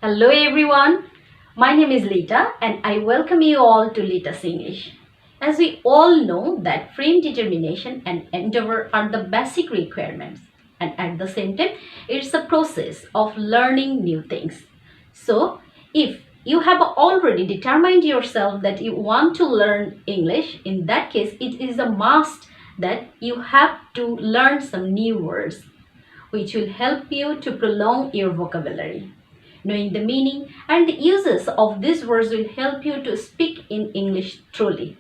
Hello everyone, my name is Lita and I welcome you all to Lita's English. As we all know that frame determination and endeavor are the basic requirements, and at the same time it's a process of learning new things. So if you have already determined yourself that you want to learn English, in that case it is a must that you have to learn some new words which will help you to prolong your vocabulary. Knowing the meaning and the uses of these words will help you to speak in English truly.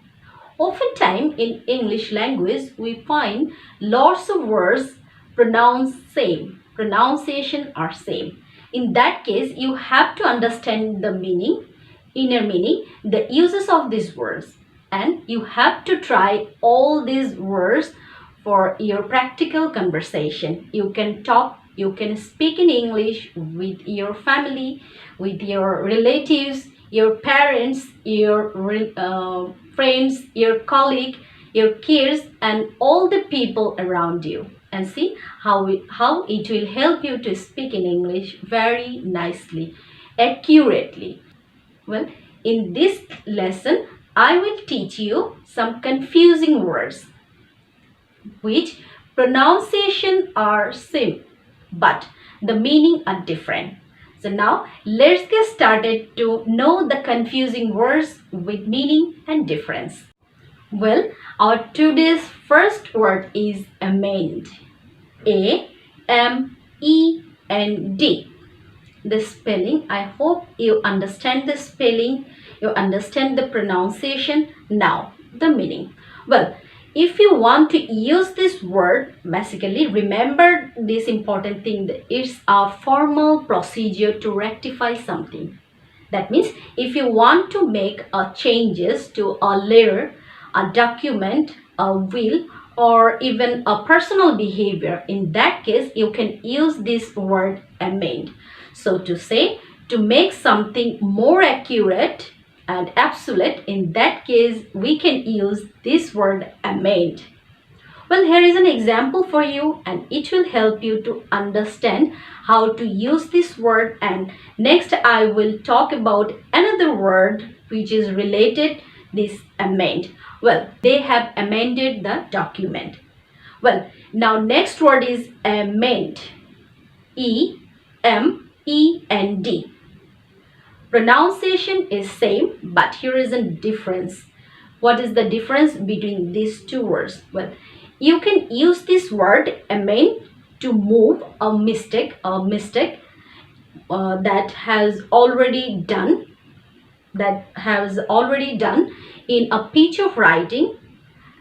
Oftentimes in English language we find lots of words pronounced same, pronunciation are same. In that case you have to understand the meaning, inner meaning, the uses of these words, and you have to try all these words for your practical conversation. You can talk, you can speak in English with your family, with your relatives, your parents, your friends, your colleague, your kids, and all the people around you. And see how it will help you to speak in English very nicely, accurately. Well, in this lesson, I will teach you some confusing words which pronunciation are same but the meaning are different. So now let's get started to know the confusing words with meaning and difference. Well, our today's first word is amend. A-M-E-N-D. The spelling, I hope you understand the spelling, you understand the pronunciation. Now the meaning. Well, if you want to use this word, basically remember this important thing, that it's a formal procedure to rectify something. That means if you want to make changes to a letter, a document, a will, or even a personal behavior, in that case you can use this word amend. So to say, to make something more accurate and absolute, in that case we can use this word amend. Well, here is an example for you and it will help you to understand how to use this word, and next I will talk about another word which is related this amend. Well, they have amended the document. Well, now next word is amend. E-M-E-N-D. Pronunciation is same, but here is a difference. What is the difference between these two words? Well, you can use this word amend to move a mistake that has already done in a piece of writing,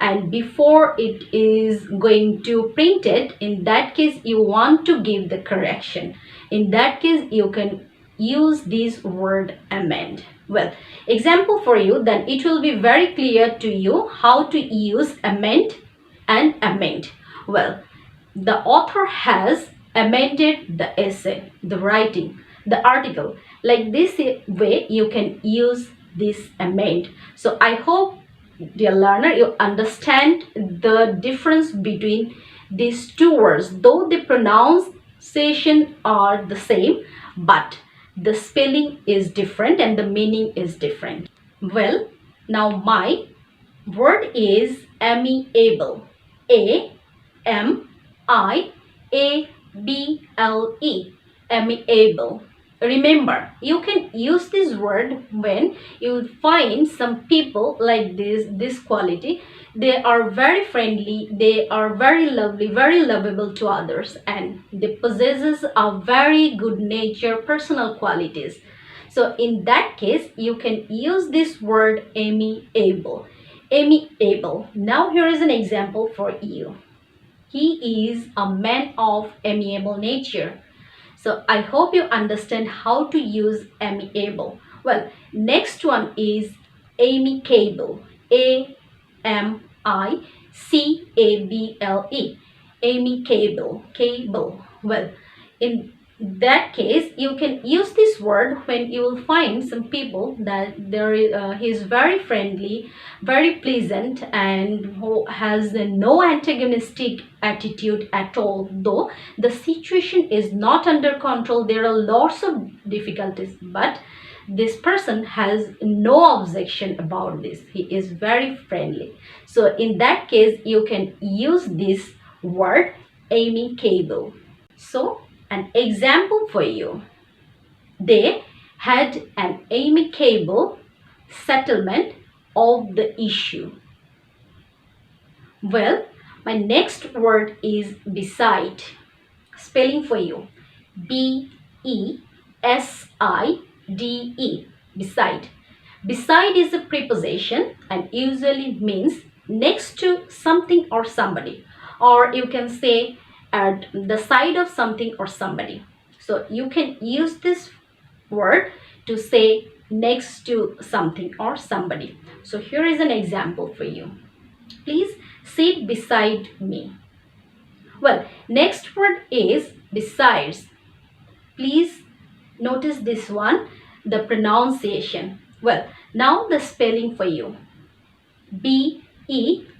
and before it is going to print it, in that case you want to give the correction. In that case you can use this word amend. Well, example for you, then it will be very clear to you how to use amend and amend. Well, the author has amended the essay, the writing, the article. Like this way you can use this amend. So I hope, dear learner, you understand the difference between these two words. Though the pronunciation are the same, but the spelling is different and the meaning is different. Well, now my word is amiable. A-M-I-A-B-L-E. Amiable. Remember, you can use this word when you find some people like this quality. They are very friendly, they are very lovely, very lovable to others, and they possesses a very good nature, personal qualities. So in that case you can use this word amiable. Amiable. Now here is an example for you. He is a man of amiable nature. So I hope you understand how to use amiable. Well, next one is amicable. A-M-I-C-A-B-L-E. Amicable. Cable. Well, in that case, you can use this word when you will find some people that he is very friendly, very pleasant, and who has no antagonistic attitude at all. Though the situation is not under control, there are lots of difficulties, but this person has no objection about this. He is very friendly. So in that case, you can use this word amicable. So an example for you. They had an amicable settlement of the issue. Well, my next word is beside. Spelling for you. B-E-S-I-D-E. Beside. Beside is a preposition and usually means next to something or somebody. Or you can say at the side of something or somebody. So you can use this word to say next to something or somebody. So here is an example for you. Please sit beside me. Well, next word is besides. Please notice this one, the pronunciation. Well, now the spelling for you. B-E-S-I-D-S.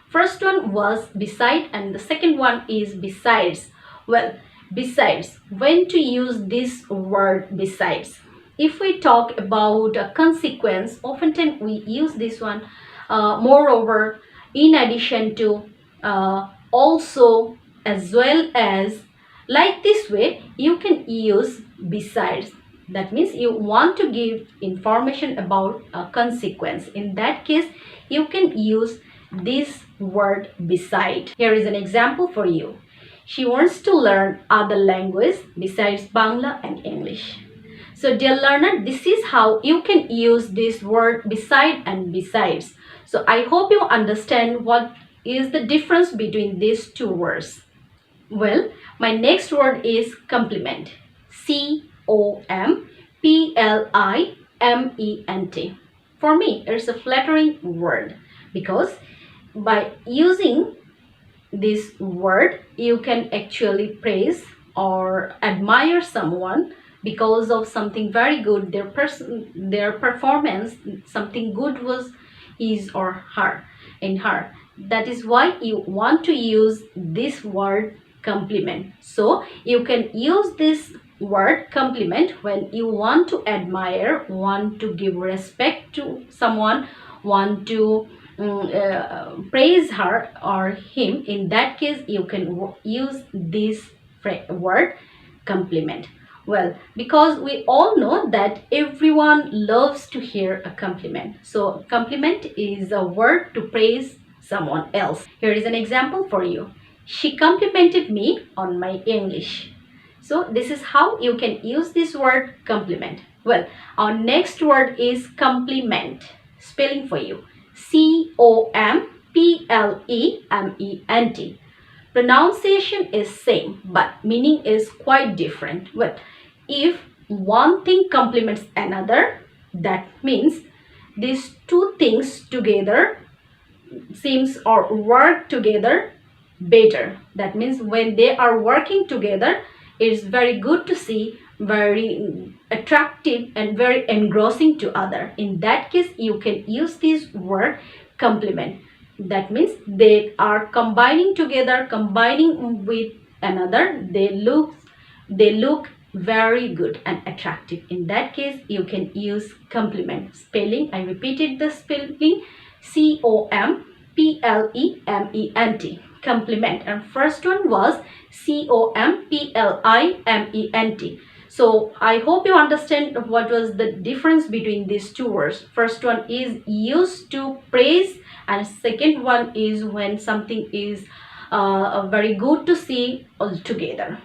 First one was beside and the second one is besides. Well, besides, when to use this word besides? If we talk about a consequence, oftentimes we use this one moreover, in addition to, also, as well as. Like this way, you can use besides. That means you want to give information about a consequence. In that case, you can use this word beside. Here is an example for you. She wants to learn other language besides Bangla and English. So dear learner, this is how you can use this word beside and besides. So I hope you understand what is the difference between these two words. Well, my next word is complement. C-O-M-P-L-I-M-E-N-T. For me, it's a flattering word because by using this word, you can actually praise or admire someone because of something very good, their performance, something good was his or her, in her. That is why you want to use this word compliment. So you can use this word compliment when you want to admire, want to give respect to someone, want to praise her or him. In that case, you can use this word compliment. Well, because we all know that everyone loves to hear a compliment. So compliment is a word to praise someone else. Here is an example for you. She complimented me on my English. So this is how you can use this word compliment. Well, our next word is complement. Spelling for you. C-O-M-P-L-E-M-E-N-T. Pronunciation is same, but meaning is quite different. Well, if one thing complements another, that means these two things together seems or work together better. That means when they are working together, it is very good to see, very attractive and very engrossing to other. In that case, you can use this word complement. That means they are combining together, combining with another. They look very good and attractive. In that case, you can use complement. Spelling, I repeated the spelling, C-O-M-P-L-E-M-E-N-T. Complement. And first one was C-O-M-P-L-I-M-E-N-T. So I hope you understand what was the difference between these two words. First one is used to praise and second one is when something is very good to see altogether.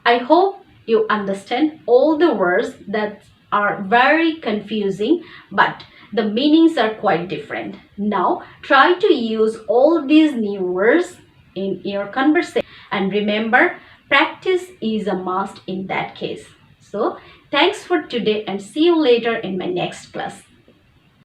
I hope you understand all the words that are very confusing, but the meanings are quite different. Now try to use all these new words in your conversation and remember, practice is a must in that case. So thanks for today and see you later in my next class.